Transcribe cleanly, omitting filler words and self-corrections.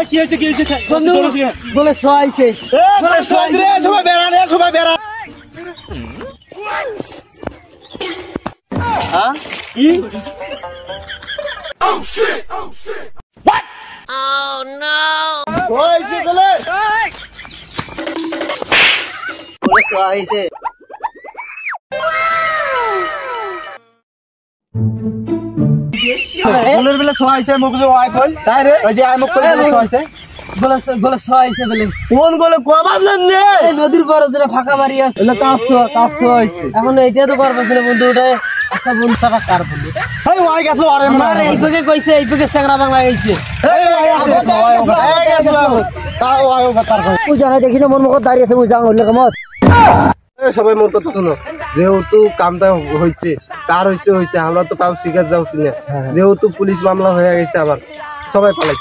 কি হয়েছে বন্ধু বলে শোয়াইছে বলে শোয়াইছে রে সবাই বেড়া হ্যাঁ কি Oh shit What Oh no শোয়াইছে বলে শোয়াইছে বলের বেলা শোয়াইছে মুখ যে ওয়াই কই তাই রে ওই যে আই মুখ করে শোয়াইছে বলে শোয়াইছে বলে কোন গলে কোবাজলেন রে এই নদীর পাড়ে যেটা ফাঁকা বাড়ি আছে এলা কাজ শোয়াইছে এখন এইটা তো করবে না বন্ধু ওটা একটা বন্ধু টাকা কার বন্ধু এই ওয়াই গেছে আরে মার এই পকে কইছে এই পকে সাংরা বাংলা গেছে এই ওয়াই গেছে তাও আয়ো বাতার কই তুই জানা দেখি না মোর মুখ দাঁড়িয়ে আছে মুই যাও হইলে কামত সবাই মোর কথা শোনো যেহেতু কামটা হইছে কার হইছে আমরা তো কাউ ফিকার যাচ্ছি না যেহেতু পুলিশ মামলা হয়ে গেছে আবার সবাই পালাই